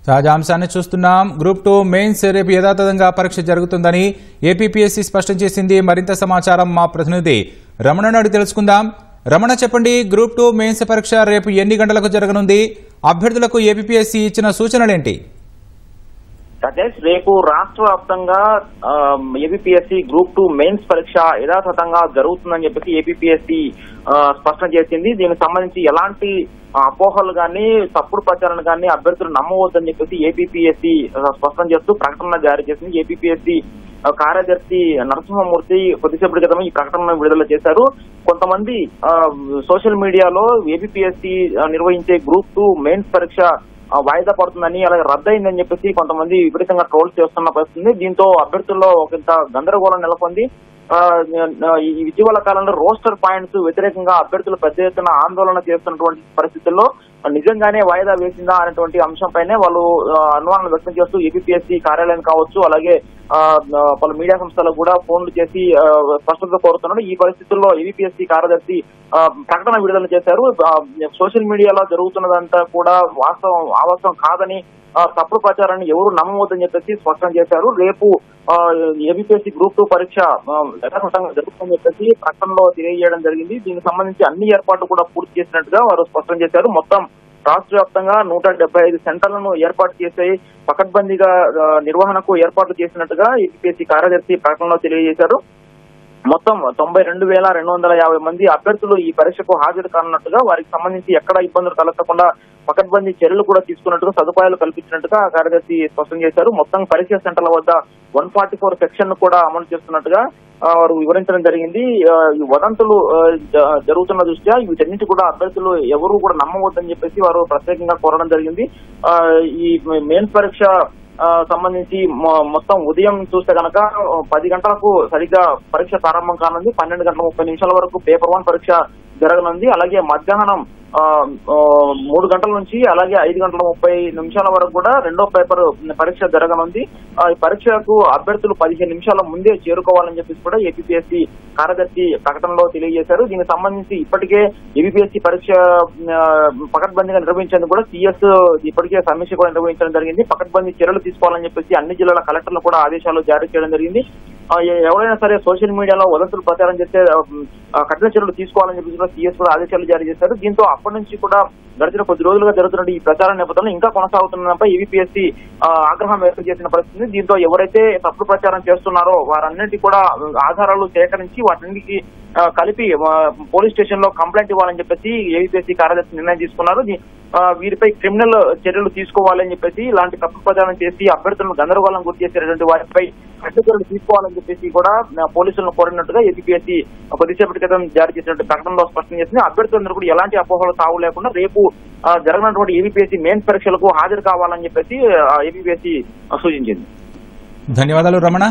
తాజా అంశాన్ని చూస్తున్నాం. గ్రూప్ 2 మెయిన్స్ రేపు యథాతథంగా పరీక్ష జరుగుతుందని ఏపీపీఎస్సీ స్పష్టం చేసింది. మరింత సమాచారం మా ప్రతినిధి రమణను అడిగి తెలుసుకుందాం. రమణ, చెప్పండి, గ్రూప్ 2 మెయిన్స్ పరీక్ష రేపు ఎన్ని గంటలకు జరగనుంది? అభ్యర్థులకు ఏపీపీఎస్సీ ఇచ్చిన సూచనలేంటి? సతీష్, రేపు రాష్ట్ర వ్యాప్తంగా ఏపీపీఎస్సీ గ్రూప్ 2 మెయిన్స్ పరీక్ష యథాతథంగా జరుగుతుందని చెప్పేసి ఏపీపీఎస్సీ స్పష్టం చేసింది. దీనికి సంబంధించి ఎలాంటి అపోహలు గానీ తప్పుడు ప్రచారాలు గానీ అభ్యర్థులు నమ్మవద్దని చెప్పేసి ఏపీపీఎస్సీ స్పష్టం చేస్తూ ప్రకటన జారీ చేసింది. ఏపీపీఎస్సీ కార్యదర్శి నరసింహమూర్తి కొద్దిసేపటి క్రితం ఈ ప్రకటనను విడుదల చేశారు. కొంతమంది సోషల్ మీడియాలో ఏపీపీఎస్సీ నిర్వహించే గ్రూప్ 2 మెయిన్స్ పరీక్ష వాయిదా పడుతుందని, అలాగే రద్దయిందని చెప్పేసి కొంతమంది విపరీతంగా ట్రోల్స్ చేస్తున్న పరిస్థితి. దీంతో అభ్యర్థుల్లో ఒకంత గందరగోళం నెలకొంది. ఈ ఇటీవల కాలంలో రోస్టర్ పాయింట్స్ వ్యతిరేకంగా అభ్యర్థులు పెద్ద ఎత్తున ఆందోళన చేస్తున్నటువంటి పరిస్థితుల్లో నిజంగానే వాయిదా వేసిందా అనేటువంటి అంశంపైనే వాళ్ళు అనుమానాలు వ్యక్తం చేస్తూ ఏపీపీఎస్సీ కార్యాలయం కావచ్చు, అలాగే పలు మీడియా సంస్థలకు కూడా ఫోన్లు చేసి స్పష్టత కోరుతున్నారు. ఈ పరిస్థితుల్లో ఏపీపీఎస్సీ కార్యదర్శి ప్రకటన విడుదల చేశారు. సోషల్ మీడియాలో జరుగుతున్నదంతా కూడా వాస్తవం కాదని, తప్పుడు ప్రచారాన్ని ఎవరు నమ్మవద్దని చెప్పేసి స్పష్టం చేశారు. రేపు ఏపీపీఎస్సీ గ్రూప్ 2 పరీక్ష యథాతథంగా జరుగుతుందని చెప్పేసి ప్రకటనలో తెలియజేయడం జరిగింది. దీనికి సంబంధించి అన్ని ఏర్పాట్లు కూడా పూర్తి చేసినట్టుగా వారు స్పష్టం చేశారు. మొత్తం రాష్ట్ర వ్యాప్తంగా 175 సెంటర్లను ఏర్పాటు చేసి పకడ్బందీగా నిర్వహణకు ఏర్పాట్లు చేసినట్టుగా ఏపీపీఎస్సీ కార్యదర్శి ప్రకటనలో తెలియజేశారు. మొత్తం 92,250 మంది అభ్యర్థులు ఈ పరీక్షకు హాజరు కానున్నట్టుగా, వారికి సంబంధించి ఎక్కడ ఇబ్బందులు తలెత్తకుండా పకడ్బందీ చర్యలు కూడా తీసుకున్నట్టుగా, సదుపాయాలు కల్పించినట్టుగా కార్యదర్శి స్పష్టం చేశారు. మొత్తం పరీక్ష సెంటర్ల వద్ద 144 సెక్షన్ కూడా అమలు చేస్తున్నట్టుగా వారు వివరించడం జరిగింది. ఈ వదంతులు జరుగుతున్న దృష్ట్యా వీటన్నిటి కూడా అభ్యర్థులు ఎవరు కూడా నమ్మవద్దని చెప్పేసి వారు ప్రత్యేకంగా కోరడం జరిగింది. ఈ మెయిన్స్ పరీక్ష సంబంధించి మొత్తం ఉదయం చూస్తే కనుక 10 గంటలకు సరిగ్గా పరీక్ష ప్రారంభం కానుంది. 12 గంటల 30 నిమిషాల వరకు పేపర్ 1 పరీక్ష జరగనుంది. అలాగే మధ్యాహ్నం 3 గంటల నుంచి అలాగే 5 గంటల 30 నిమిషాల వరకు కూడా రెండో పేపర్ పరీక్ష జరగనుంది. ఈ పరీక్షకు అభ్యర్థులు 15 నిమిషాల ముందే చేరుకోవాలని చెప్పేసి కూడా ఏపీపీఎస్సీ కార్యదర్శి ప్రకటనలో తెలియజేశారు. దీనికి సంబంధించి ఇప్పటికే ఏపీపీఎస్సీ పరీక్ష పకడ్బందీగా నిర్వహించేందుకు కూడా సీఎస్ ఇప్పటికే సమీక్ష కూడా నిర్వహించడం జరిగింది. పకడ్బందీ చర్యలు తీసుకోవాలని చెప్పేసి అన్ని జిల్లాల కలెక్టర్లు కూడా ఆదేశాలు జారీ చేయడం జరిగింది. ఎవరైనా సరే సోషల్ మీడియాలో వదంతులు ప్రచారం చేస్తే కఠిన చర్యలు తీసుకోవాలని చెప్పేసి సీఎస్ కూడా ఆదేశాలు జారీ చేశారు. దీంతో అప్పటి నుంచి కూడా గడిచిన కొద్ది రోజులుగా జరుగుతున్న ఈ ప్రచారం నేపథ్యంలో ఇంకా కొనసాగుతున్నపై ఏపీపీఎస్సీ ఆగ్రహం వ్యక్తం చేసిన పరిస్థితి. దీంతో ఎవరైతే తప్పుడు ప్రచారం చేస్తున్నారో వారన్నింటి కూడా ఆధారాలు సేకరించి వాటికి కలిపి పోలీస్ స్టేషన్ లో కంప్లైంట్ ఇవ్వాలని చెప్పేసి ఏపీఎస్సీ కార్యదర్శి నిర్ణయం తీసుకున్నారు. వీరిపై క్రిమినల్ చర్యలు తీసుకోవాలని చెప్పేసి, ఇలాంటి తప్పుడు ప్రచారం చేసి అభ్యర్థులను గందరగోళం గురి చేసేటువంటి వారిపై కఠిన చర్యలు తీసుకోవాలని చెప్పేసి కూడా పోలీసులను కోరినట్టుగా ఏపీఎస్సీ కొద్దిసేపటి క్రితం జారీ చేసినట్టు ప్రకటనలో స్పష్టం చేసింది. అభ్యర్థులందరూ కూడా ఎలాంటి అపోహలు తావు లేకుండా రేపు జరగనటువంటి ఏపీఎస్సీ మెయిన్స్ పరీక్షలకు హాజరు కావాలని చెప్పేసి ఏపీఎస్సీ సూచించింది. ధన్యవాదాలు రమణ.